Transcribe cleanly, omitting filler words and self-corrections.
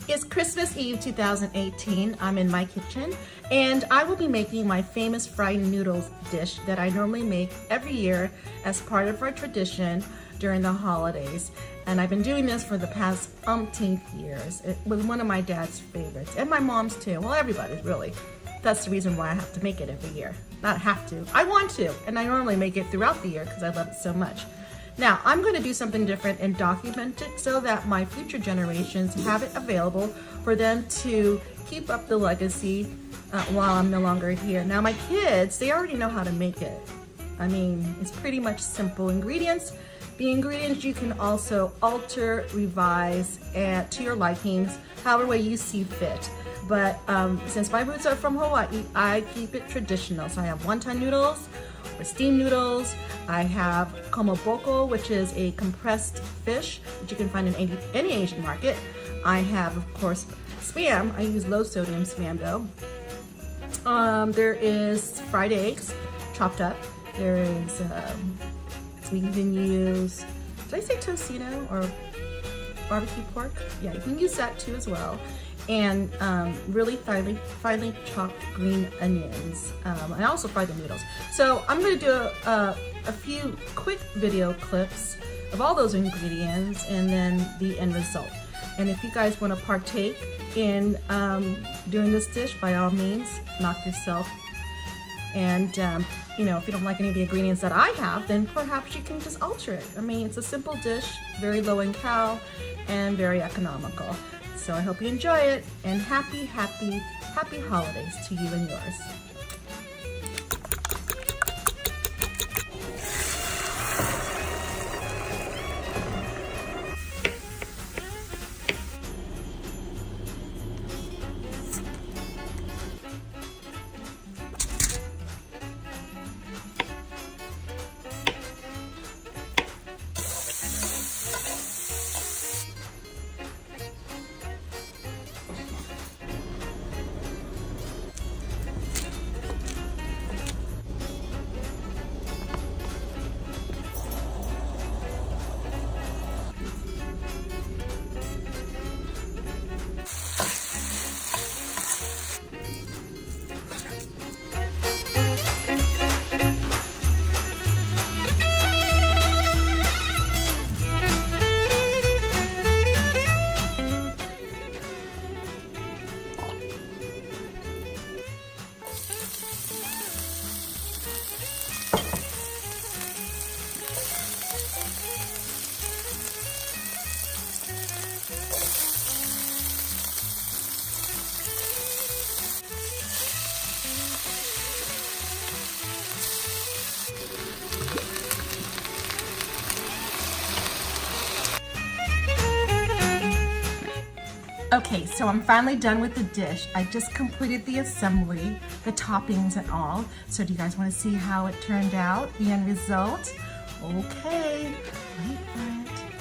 It's Christmas Eve 2018. I'm in my kitchen and I will be making my famous fried noodles dish that I normally make every year as part of our tradition during the holidays. And I've been doing this for the past umpteenth years. It was one of my dad's favorites and my mom's too. Well, everybody's really. That's the reason why I have to make it every year. Not have to, I want to. And I normally make it throughout the year because I love it so much. Now, I'm going to do something different and document it so that my future generations have it available for them to keep up the legacy while I'm no longer here. Now, my kids, they already know how to make it. I mean, it's pretty much simple ingredients. The ingredients you can also alter, revise to your likings, however way you see fit. But since my roots are from Hawaii, I keep it traditional. So I have wonton noodles, or steamed noodles. I have Kamaboko, which is a compressed fish, which you can find in any Asian market. I have, of course, Spam. I use low sodium Spam dough. There is fried eggs, chopped up. There is, so you can use, did I say Tocino or barbecue pork? Yeah, you can use that too as well. And really finely chopped green onions. I also fry the noodles. So I'm going to do a few quick video clips of all those ingredients and then the end result. And if you guys want to partake in doing this dish, by all means, knock yourself. And you know, if you don't like any of the ingredients that I have, then perhaps you can just alter it. I mean, it's a simple dish, very low in cal, and very economical. So I hope you enjoy it, and happy holidays to you and yours. Okay, so I'm finally done with the dish. I just completed the assembly, the toppings and all. So do you guys want to see how it turned out, the end result? Okay, wait for it.